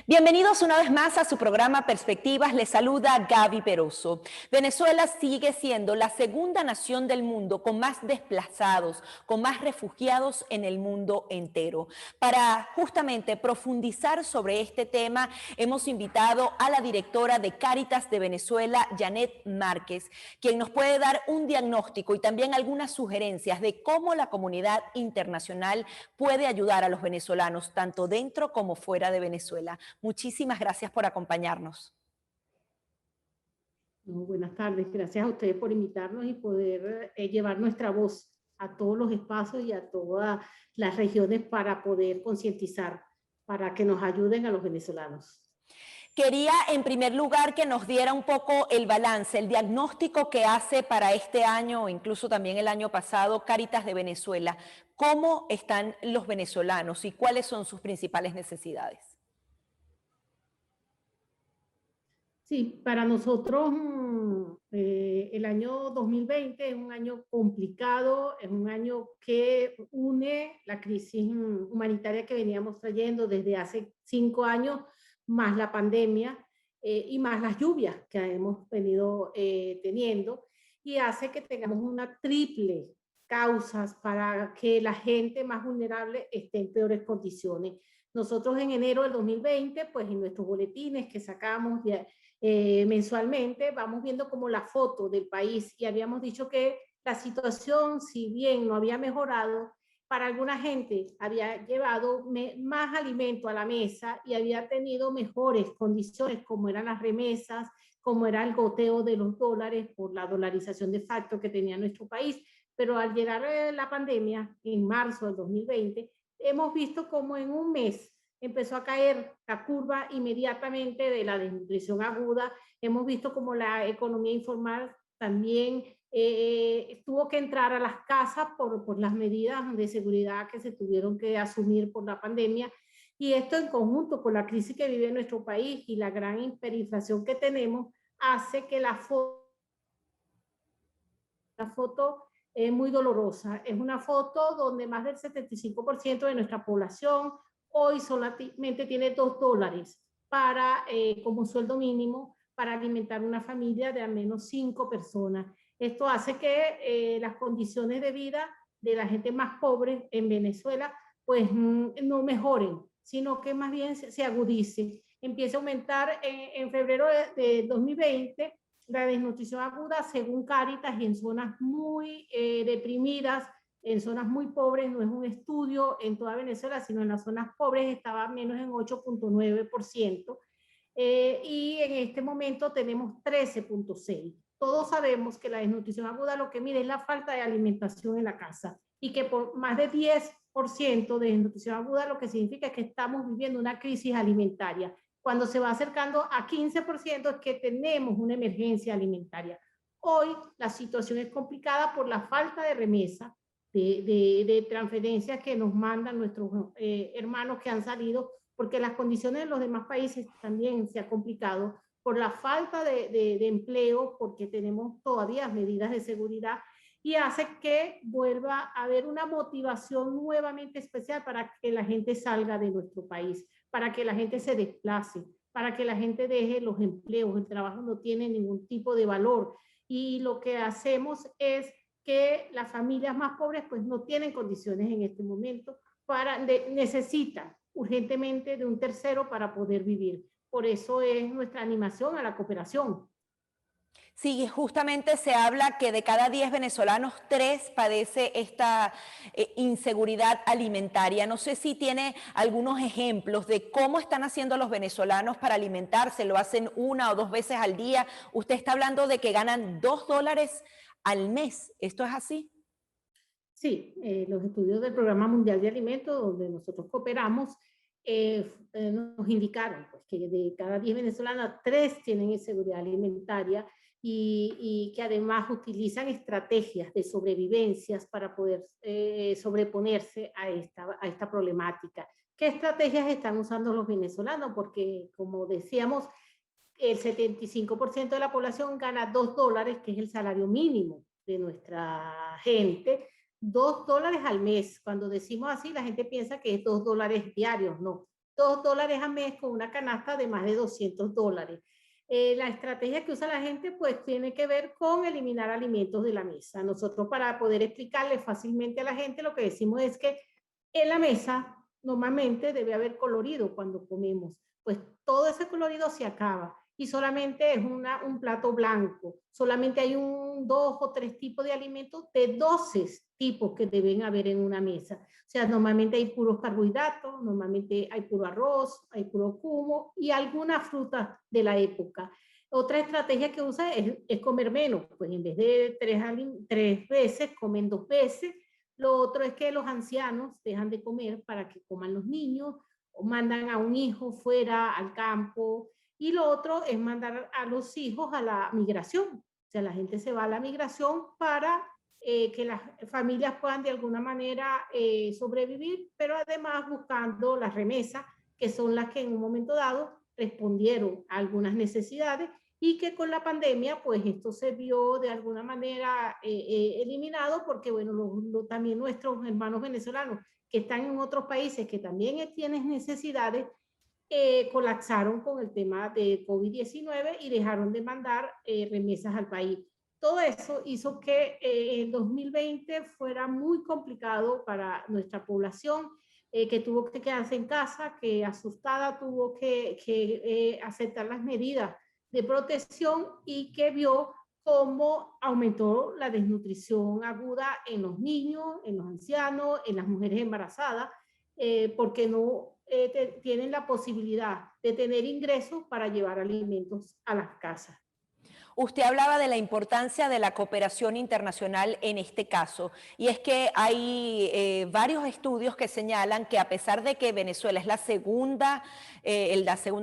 Bienvenidos una vez más a su programa Perspectivas. Les saluda Gaby Peroso. Venezuela sigue siendo la segunda nación del mundo con más desplazados, con más refugiados en el mundo entero. Para justamente profundizar sobre este tema, hemos invitado a la directora de Cáritas de Venezuela, Janet Márquez, quien nos puede dar un diagnóstico y también algunas sugerencias de cómo la comunidad internacional puede ayudar a los venezolanos, tanto dentro como fuera de Venezuela. Muchísimas gracias por acompañarnos. No, buenas tardes, gracias a ustedes por invitarnos y poder llevar nuestra voz a todos los espacios y a todas las regiones para poder concientizar, para que nos ayuden a los venezolanos. Quería en primer lugar que nos diera un poco el balance, el diagnóstico que hace para este año o incluso también el año pasado Cáritas de Venezuela. ¿Cómo están los venezolanos y cuáles son sus principales necesidades? Sí, para nosotros el año 2020 es un año complicado, es un año que une la crisis humanitaria que veníamos trayendo desde hace 5 años, más la pandemia y más las lluvias que hemos venido teniendo, y hace que tengamos una triple causas para que la gente más vulnerable esté en peores condiciones. Nosotros en enero del 2020, pues en nuestros boletines que sacamos mensualmente, vamos viendo como la foto del país y habíamos dicho que la situación, si bien no había mejorado, para alguna gente había llevado más alimento a la mesa y había tenido mejores condiciones, como eran las remesas, como era el goteo de los dólares por la dolarización de facto que tenía nuestro país. Pero al llegar la pandemia, en marzo del 2020, hemos visto como en un mes empezó a caer la curva inmediatamente de la desnutrición aguda. Hemos visto como la economía informal también tuvo que entrar a las casas por las medidas de seguridad que se tuvieron que asumir por la pandemia. Y esto en conjunto con la crisis que vive nuestro país y la gran hiperinflación que tenemos, hace que la foto es muy dolorosa. Es una foto donde más del 75% de nuestra población hoy solamente tiene $2 para, como sueldo mínimo para alimentar una familia de al menos 5 personas. Esto hace que las condiciones de vida de la gente más pobre en Venezuela pues no mejoren, sino que más bien se agudicen. Empieza a aumentar en febrero de 2020 la desnutrición aguda según Cáritas y en zonas muy deprimidas, en zonas muy pobres. No es un estudio en toda Venezuela, sino en las zonas pobres estaba menos en 8.9%, y en este momento tenemos 13.6%. Todos sabemos que la desnutrición aguda lo que mide es la falta de alimentación en la casa y que por más de 10% de desnutrición aguda lo que significa es que estamos viviendo una crisis alimentaria. Cuando se va acercando a 15% es que tenemos una emergencia alimentaria. Hoy la situación es complicada por la falta de remesa, de transferencias que nos mandan nuestros hermanos que han salido, porque las condiciones de los demás países también se han complicado por la falta de empleo, porque tenemos todavía medidas de seguridad, y hace que vuelva a haber una motivación nuevamente especial para que la gente salga de nuestro país, para que la gente se desplace, para que la gente deje los empleos. El trabajo no tiene ningún tipo de valor y lo que hacemos es que las familias más pobres pues no tienen condiciones en este momento, necesitan urgentemente de un tercero para poder vivir. Por eso es nuestra animación a la cooperación. Sí, justamente se habla que de cada 10 venezolanos, 3 padece esta inseguridad alimentaria. No sé si tiene algunos ejemplos de cómo están haciendo los venezolanos para alimentarse. ¿Lo hacen 1 o 2 veces al día? Usted está hablando de que ganan $2 al mes. ¿Esto es así? Sí, los estudios del Programa Mundial de Alimentos, donde nosotros cooperamos, nos indicaron pues, que de cada 10 venezolanos, 3 tienen inseguridad alimentaria y que además utilizan estrategias de sobrevivencias para poder sobreponerse a esta problemática. ¿Qué estrategias están usando los venezolanos? Porque, como decíamos, el 75% de la población gana $2, que es el salario mínimo de nuestra gente, $2 al mes. Cuando decimos así, la gente piensa que es $2 diarios. No, $2 al mes con una canasta de más de $200. La estrategia que usa la gente pues tiene que ver con eliminar alimentos de la mesa. Nosotros, para poder explicarle fácilmente a la gente, lo que decimos es que en la mesa normalmente debe haber colorido cuando comemos, pues todo ese colorido se acaba y solamente es un plato blanco. Solamente hay 2 o 3 tipos de alimentos de 12 tipos que deben haber en una mesa. O sea, normalmente hay puros carbohidratos, normalmente hay puro arroz, hay puro zumo y alguna fruta de la época. Otra estrategia que usa es comer menos, pues en vez de 3 veces, comen 2 veces. Lo otro es que los ancianos dejan de comer para que coman los niños, o mandan a un hijo fuera al campo, y lo otro es mandar a los hijos a la migración. O sea, la gente se va a la migración para que las familias puedan de alguna manera sobrevivir, pero además buscando las remesas, que son las que en un momento dado respondieron a algunas necesidades y que con la pandemia, pues esto se vio de alguna manera eliminado porque, bueno, también nuestros hermanos venezolanos que están en otros países que también tienen necesidades, colapsaron con el tema de COVID-19 y dejaron de mandar remesas al país. Todo eso hizo que el 2020 fuera muy complicado para nuestra población, que tuvo que quedarse en casa, que asustada tuvo que aceptar las medidas de protección y que vio cómo aumentó la desnutrición aguda en los niños, en los ancianos, en las mujeres embarazadas, porque no tienen la posibilidad de tener ingresos para llevar alimentos a las casas. Usted hablaba de la importancia de la cooperación internacional en este caso, y es que hay varios estudios que señalan que a pesar de que Venezuela es la segunda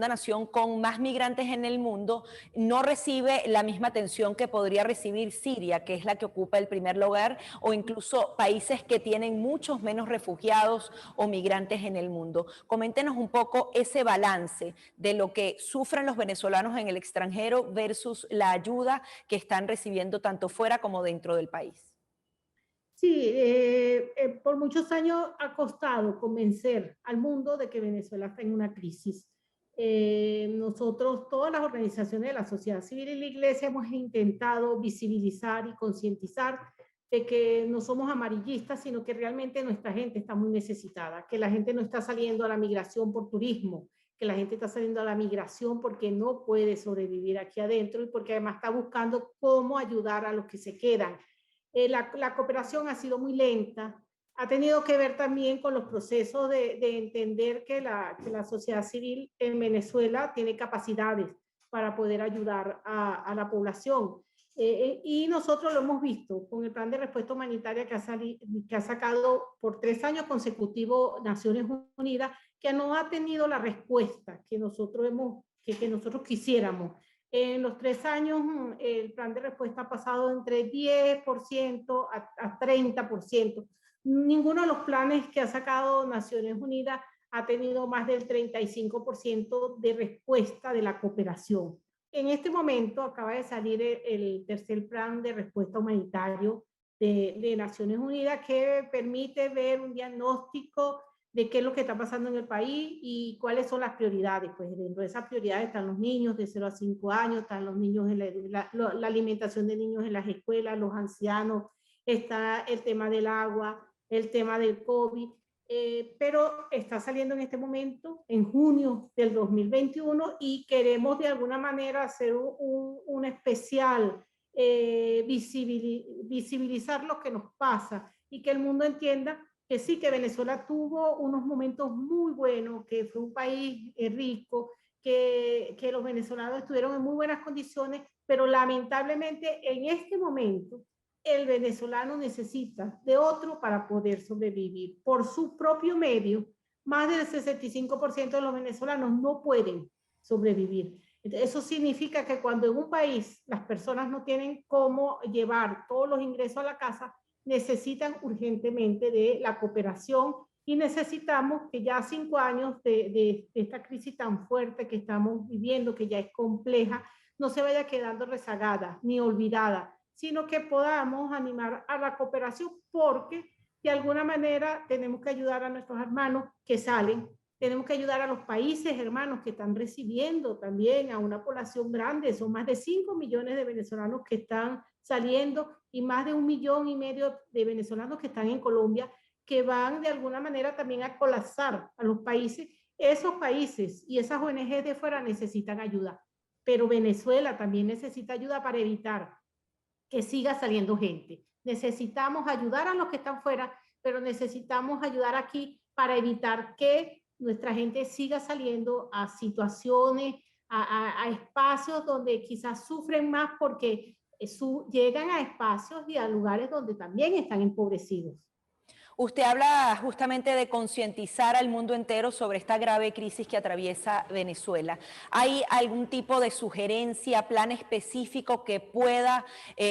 nación con más migrantes en el mundo, no recibe la misma atención que podría recibir Siria, que es la que ocupa el primer lugar, o incluso países que tienen muchos menos refugiados o migrantes en el mundo. Coméntenos un poco ese balance de lo que sufren los venezolanos en el extranjero versus la ayuda que están recibiendo tanto fuera como dentro del país. Sí, por muchos años ha costado convencer al mundo de que Venezuela está en una crisis. Nosotros, todas las organizaciones de la sociedad civil y la iglesia, hemos intentado visibilizar y concientizar de que no somos amarillistas, sino que realmente nuestra gente está muy necesitada, que la gente no está saliendo a la migración por turismo, que la gente está saliendo a la migración porque no puede sobrevivir aquí adentro y porque además está buscando cómo ayudar a los que se quedan. La cooperación ha sido muy lenta, ha tenido que ver también con los procesos de entender que la sociedad civil en Venezuela tiene capacidades para poder ayudar a la población. Y nosotros lo hemos visto con el plan de respuesta humanitaria que ha sacado por 3 años consecutivos Naciones Unidas, que no ha tenido la respuesta que nosotros quisiéramos. En los 3 años, el plan de respuesta ha pasado entre 10% a 30%. Ninguno de los planes que ha sacado Naciones Unidas ha tenido más del 35% de respuesta de la cooperación. En este momento acaba de salir el tercer plan de respuesta humanitario de Naciones Unidas, que permite ver un diagnóstico de qué es lo que está pasando en el país y cuáles son las prioridades. Pues dentro de esas prioridades están los niños de 0 a 5 años, están los niños en la alimentación de niños en las escuelas, los ancianos, está el tema del agua, el tema del COVID, pero está saliendo en este momento, en junio del 2021, y queremos de alguna manera hacer un especial, visibilizar lo que nos pasa y que el mundo entienda que sí, que Venezuela tuvo unos momentos muy buenos, que fue un país rico, que los venezolanos estuvieron en muy buenas condiciones, pero lamentablemente en este momento el venezolano necesita de otro para poder sobrevivir. Por su propio medio, más del 65% de los venezolanos no pueden sobrevivir. Eso significa que cuando en un país las personas no tienen cómo llevar todos los ingresos a la casa, necesitan urgentemente de la cooperación y necesitamos que ya 5 años de esta crisis tan fuerte que estamos viviendo, que ya es compleja, no se vaya quedando rezagada ni olvidada, sino que podamos animar a la cooperación, porque de alguna manera tenemos que ayudar a nuestros hermanos que salen tenemos que ayudar a los países hermanos que están recibiendo también a una población grande. Son más de 5 millones de venezolanos que están saliendo y más de 1,5 millones de venezolanos que están en Colombia, que van de alguna manera también a colapsar a los países. Esos países y esas ONG de fuera necesitan ayuda, pero Venezuela también necesita ayuda para evitar que siga saliendo gente. Necesitamos ayudar a los que están fuera, pero necesitamos ayudar aquí para evitar que nuestra gente siga saliendo a situaciones, a espacios donde quizás sufren más porque llegan a espacios y a lugares donde también están empobrecidos. Usted habla justamente de concientizar al mundo entero sobre esta grave crisis que atraviesa Venezuela. ¿Hay algún tipo de sugerencia, plan específico que pueda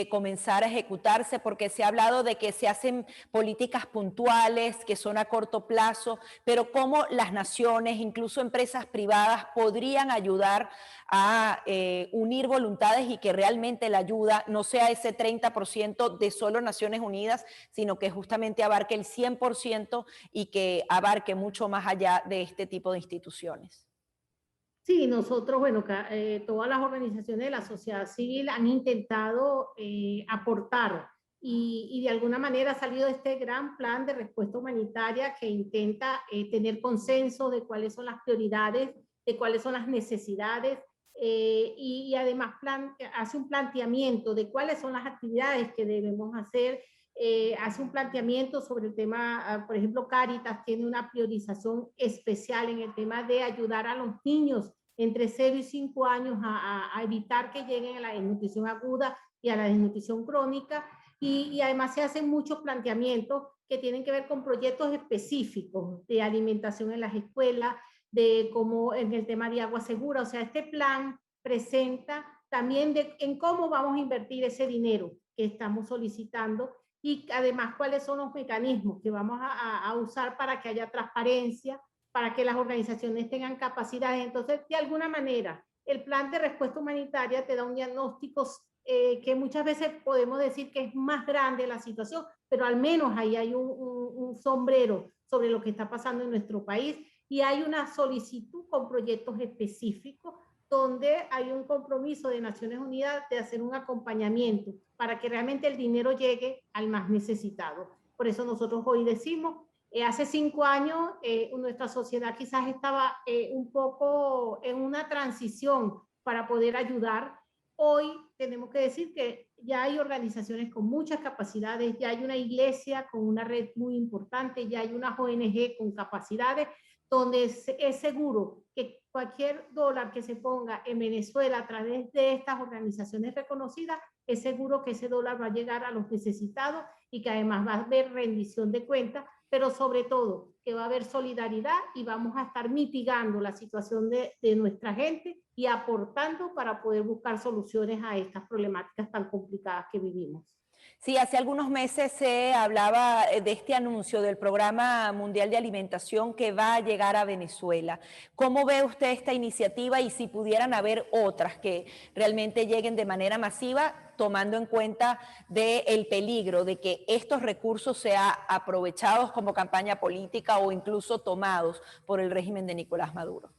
comenzar a ejecutarse? Porque se ha hablado de que se hacen políticas puntuales, que son a corto plazo, pero ¿cómo las naciones, incluso empresas privadas, podrían ayudar a unir voluntades y que realmente la ayuda no sea ese 30% de solo Naciones Unidas, sino que justamente abarque el 100% y que abarque mucho más allá de este tipo de instituciones? Sí, nosotros, bueno, todas las organizaciones de la sociedad civil han intentado aportar y de alguna manera ha salido este gran plan de respuesta humanitaria que intenta tener consenso de cuáles son las prioridades, de cuáles son las necesidades y además hace un planteamiento de cuáles son las actividades que debemos hacer. Hace un planteamiento sobre el tema, por ejemplo, Cáritas tiene una priorización especial en el tema de ayudar a los niños entre 0 y 5 años a evitar que lleguen a la desnutrición aguda y a la desnutrición crónica. Y además se hacen muchos planteamientos que tienen que ver con proyectos específicos de alimentación en las escuelas, de cómo en el tema de agua segura. O sea, este plan presenta también en cómo vamos a invertir ese dinero que estamos solicitando y además cuáles son los mecanismos que vamos a usar para que haya transparencia, para que las organizaciones tengan capacidades. Entonces, de alguna manera, el plan de respuesta humanitaria te da un diagnóstico que muchas veces podemos decir que es más grande la situación, pero al menos ahí hay un sombrero sobre lo que está pasando en nuestro país y hay una solicitud con proyectos específicos donde hay un compromiso de Naciones Unidas de hacer un acompañamiento para que realmente el dinero llegue al más necesitado. Por eso nosotros hoy decimos, hace 5 años nuestra sociedad quizás estaba un poco en una transición para poder ayudar. Hoy tenemos que decir que ya hay organizaciones con muchas capacidades, ya hay una iglesia con una red muy importante, ya hay unas ONG con capacidades, donde es seguro que cualquier dólar que se ponga en Venezuela a través de estas organizaciones reconocidas, es seguro que ese dólar va a llegar a los necesitados y que además va a haber rendición de cuentas, pero sobre todo que va a haber solidaridad y vamos a estar mitigando la situación de nuestra gente y aportando para poder buscar soluciones a estas problemáticas tan complicadas que vivimos. Sí, hace algunos meses se hablaba de este anuncio del Programa Mundial de Alimentación que va a llegar a Venezuela. ¿Cómo ve usted esta iniciativa y si pudieran haber otras que realmente lleguen de manera masiva, tomando en cuenta del peligro de que estos recursos sean aprovechados como campaña política o incluso tomados por el régimen de Nicolás Maduro?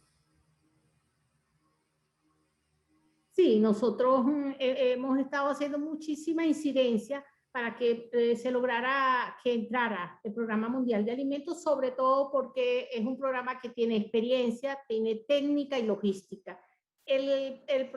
Sí, nosotros hemos estado haciendo muchísima incidencia para que se lograra que entrara el Programa Mundial de Alimentos, sobre todo porque es un programa que tiene experiencia, tiene técnica y logística. El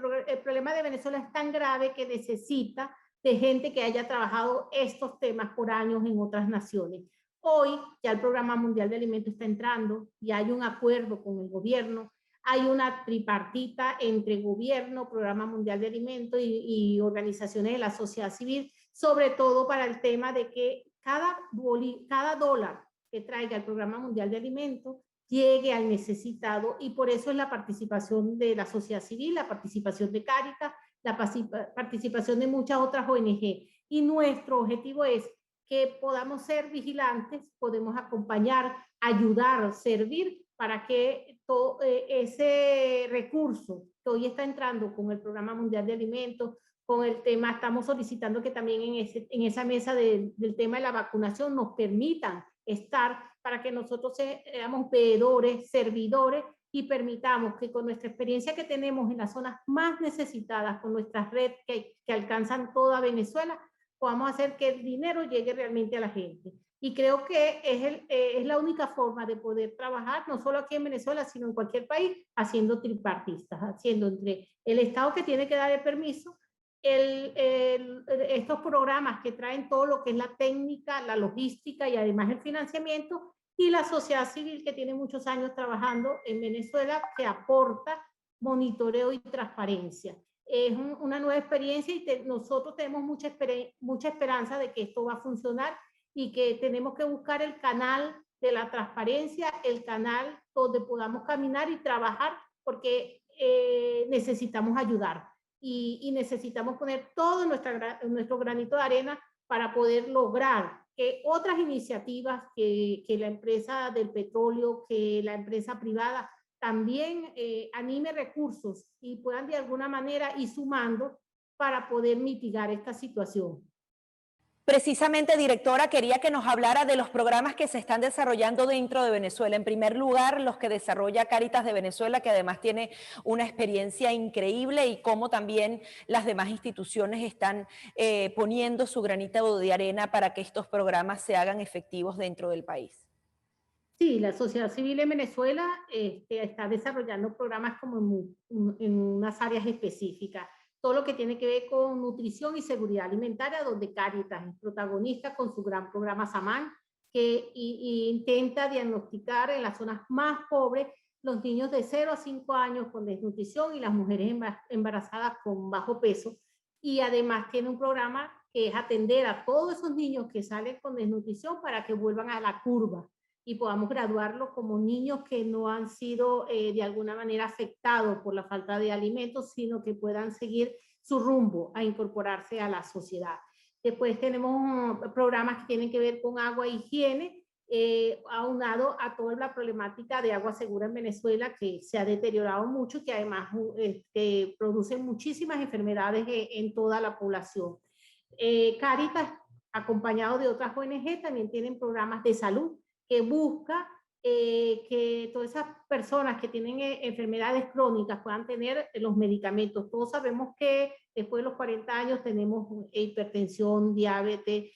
problema de Venezuela es tan grave que necesita de gente que haya trabajado estos temas por años en otras naciones. Hoy ya el Programa Mundial de Alimentos está entrando y hay un acuerdo con el gobierno. Hay una tripartita entre gobierno, Programa Mundial de Alimentos y organizaciones de la sociedad civil, sobre todo para el tema de que cada dólar que traiga el Programa Mundial de Alimentos llegue al necesitado y por eso es la participación de la sociedad civil, la participación de Cáritas, la participación de muchas otras ONG. Y nuestro objetivo es que podamos ser vigilantes, podemos acompañar, ayudar, servir para que todo ese recurso que hoy está entrando con el Programa Mundial de Alimentos, con el tema, estamos solicitando que también en esa mesa del tema de la vacunación nos permitan estar para que nosotros seamos veedores, servidores y permitamos que con nuestra experiencia que tenemos en las zonas más necesitadas, con nuestras redes que alcanzan toda Venezuela, podamos hacer que el dinero llegue realmente a la gente. Y creo que es la única forma de poder trabajar, no solo aquí en Venezuela, sino en cualquier país, haciendo tripartistas, haciendo entre el Estado que tiene que dar el permiso, estos programas que traen todo lo que es la técnica, la logística y además el financiamiento, y la sociedad civil que tiene muchos años trabajando en Venezuela, que aporta monitoreo y transparencia. Es una nueva experiencia y nosotros tenemos mucha esperanza de que esto va a funcionar y que tenemos que buscar el canal de la transparencia, el canal donde podamos caminar y trabajar, porque necesitamos ayudar y necesitamos poner todo nuestro granito de arena para poder lograr que otras iniciativas, que la empresa del petróleo, que la empresa privada también anime recursos y puedan de alguna manera ir sumando para poder mitigar esta situación. Precisamente, directora, quería que nos hablara de los programas que se están desarrollando dentro de Venezuela. En primer lugar, los que desarrolla Cáritas de Venezuela, que además tiene una experiencia increíble, y cómo también las demás instituciones están poniendo su granito de arena para que estos programas se hagan efectivos dentro del país. Sí, la sociedad civil en Venezuela está desarrollando programas como en unas áreas específicas. Todo lo que tiene que ver con nutrición y seguridad alimentaria, donde Cáritas es protagonista con su gran programa Samán, que intenta diagnosticar en las zonas más pobres los niños de 0 a 5 años con desnutrición y las mujeres embarazadas con bajo peso. Y además tiene un programa que es atender a todos esos niños que salen con desnutrición para que vuelvan a la curva y podamos graduarlos como niños que no han sido de alguna manera afectados por la falta de alimentos, sino que puedan seguir su rumbo a incorporarse a la sociedad. Después tenemos programas que tienen que ver con agua e higiene, aunado a toda la problemática de agua segura en Venezuela, que se ha deteriorado mucho y que además produce muchísimas enfermedades en toda la población. Cáritas, acompañado de otras ONG, también tienen programas de salud que busca que todas esas personas que tienen enfermedades crónicas puedan tener los medicamentos. Todos sabemos que después de los 40 años tenemos hipertensión, diabetes,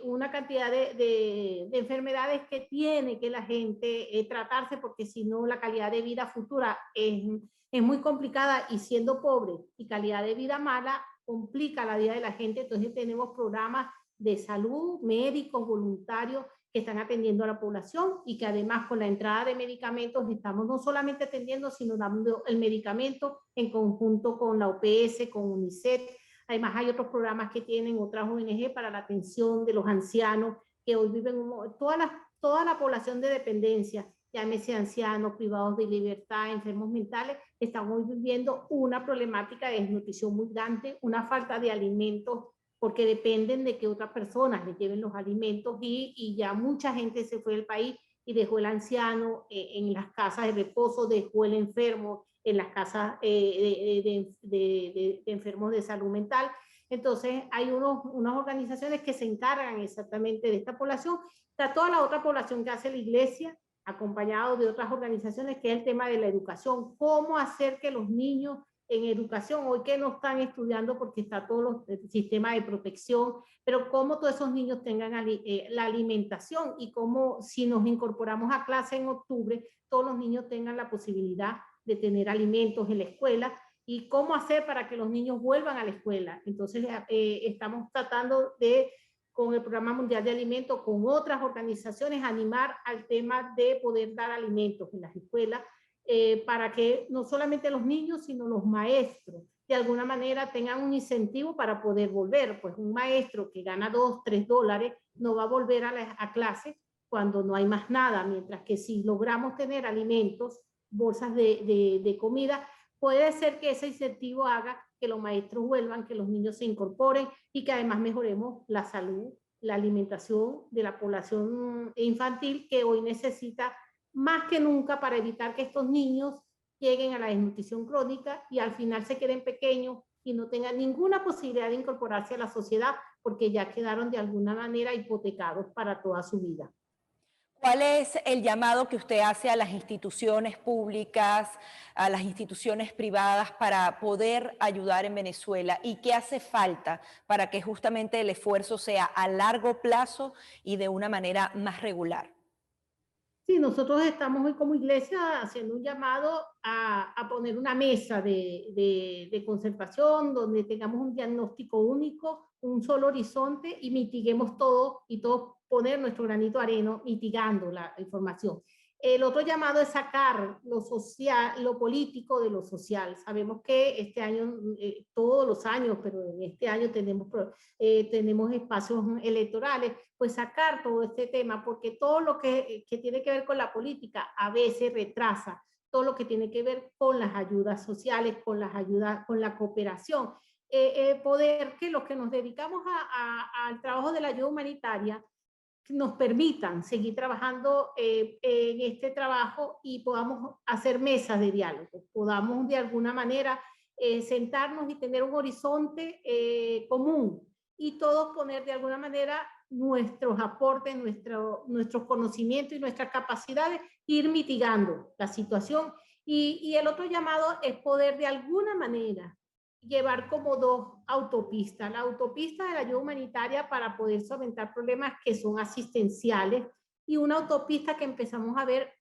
una cantidad de enfermedades que tiene que la gente tratarse, porque si no la calidad de vida futura es muy complicada, y siendo pobre y calidad de vida mala complica la vida de la gente. Entonces tenemos programas de salud, médicos, voluntarios, que están atendiendo a la población, y que además con la entrada de medicamentos estamos no solamente atendiendo, sino dando el medicamento en conjunto con la OPS, con UNICEF. Además hay otros programas que tienen otras ONG para la atención de los ancianos que hoy viven, toda la población de dependencia, llámese ancianos, privados de libertad, enfermos mentales, están hoy viviendo una problemática de desnutrición muy grande, una falta de alimentos, porque dependen de que otras personas les lleven los alimentos, y ya mucha gente se fue del país y dejó el anciano en las casas de reposo, dejó el enfermo en las casas de enfermos de salud mental. Entonces hay unas organizaciones que se encargan exactamente de esta población. Está toda la otra población que hace la iglesia, acompañado de otras organizaciones, que es el tema de la educación, cómo hacer que los niños en educación, hoy que no están estudiando porque está todo el sistema de protección, pero cómo todos esos niños tengan la alimentación, y cómo, si nos incorporamos a clase en octubre, todos los niños tengan la posibilidad de tener alimentos en la escuela, y cómo hacer para que los niños vuelvan a la escuela. Entonces estamos tratando de, con el Programa Mundial de Alimentos, con otras organizaciones, animar al tema de poder dar alimentos en las escuelas, para que no solamente los niños, sino los maestros, de alguna manera tengan un incentivo para poder volver. Pues un maestro que gana $2, $3 no va a volver a clase cuando no hay más nada, mientras que si logramos tener alimentos, bolsas de comida, puede ser que ese incentivo haga que los maestros vuelvan, que los niños se incorporen, y que además mejoremos la salud, la alimentación de la población infantil, que hoy necesita más que nunca, para evitar que estos niños lleguen a la desnutrición crónica y al final se queden pequeños y no tengan ninguna posibilidad de incorporarse a la sociedad, porque ya quedaron de alguna manera hipotecados para toda su vida. ¿Cuál es el llamado que usted hace a las instituciones públicas, a las instituciones privadas para poder ayudar en Venezuela? ¿Y qué hace falta para que justamente el esfuerzo sea a largo plazo y de una manera más regular? Sí, nosotros estamos hoy como iglesia haciendo un llamado a poner una mesa de concertación donde tengamos un diagnóstico único, un solo horizonte y mitiguemos todo y todos poner nuestro granito de arena mitigando la información. El otro llamado es sacar lo social, lo político de lo social. Sabemos que este año, todos los años, pero en este año tenemos espacios electorales, pues sacar todo este tema, porque todo lo que tiene que ver con la política a veces retrasa todo lo que tiene que ver con las ayudas sociales, con las ayudas, con la cooperación. Poder que los que nos dedicamos al trabajo de la ayuda humanitaria nos permitan seguir trabajando en este trabajo y podamos hacer mesas de diálogo, podamos de alguna manera sentarnos y tener un horizonte común y todos poner de alguna manera nuestros aportes, nuestros conocimientos y nuestras capacidades, ir mitigando la situación. Y el otro llamado es poder de alguna manera llevar como dos autopistas. La autopista de la ayuda humanitaria para poder solventar problemas que son asistenciales y una autopista que empezamos a ver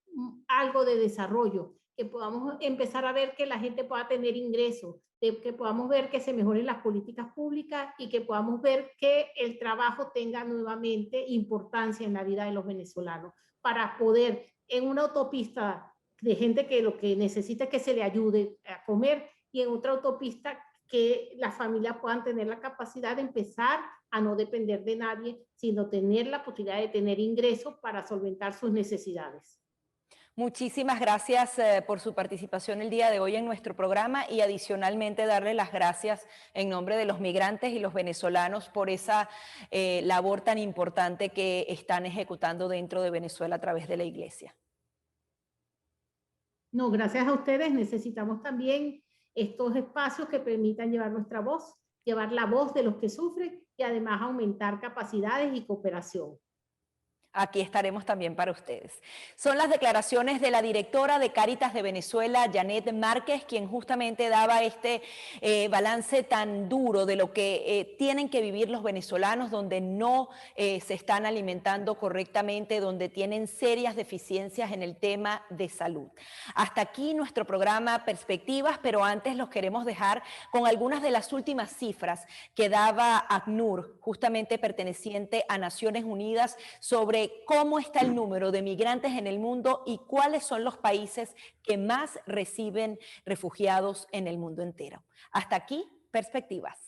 algo de desarrollo, que podamos empezar a ver que la gente pueda tener ingresos, que podamos ver que se mejoren las políticas públicas y que podamos ver que el trabajo tenga nuevamente importancia en la vida de los venezolanos para poder en una autopista de gente que lo que necesita es que se le ayude a comer y en otra autopista que las familias puedan tener la capacidad de empezar a no depender de nadie, sino tener la posibilidad de tener ingresos para solventar sus necesidades. Muchísimas gracias por su participación el día de hoy en nuestro programa y adicionalmente darle las gracias en nombre de los migrantes y los venezolanos por esa labor tan importante que están ejecutando dentro de Venezuela a través de la iglesia. No, gracias a ustedes necesitamos también estos espacios que permitan llevar nuestra voz, llevar la voz de los que sufren y además aumentar capacidades y cooperación. Aquí estaremos también para ustedes. Son las declaraciones de la directora de Cáritas de Venezuela, Janet Márquez, quien justamente daba este balance tan duro de lo que tienen que vivir los venezolanos, donde no se están alimentando correctamente, donde tienen serias deficiencias en el tema de salud. Hasta aquí nuestro programa Perspectivas, pero antes los queremos dejar con algunas de las últimas cifras que daba ACNUR, justamente perteneciente a Naciones Unidas, sobre cómo está el número de migrantes en el mundo y cuáles son los países que más reciben refugiados en el mundo entero. Hasta aquí, Perspectivas.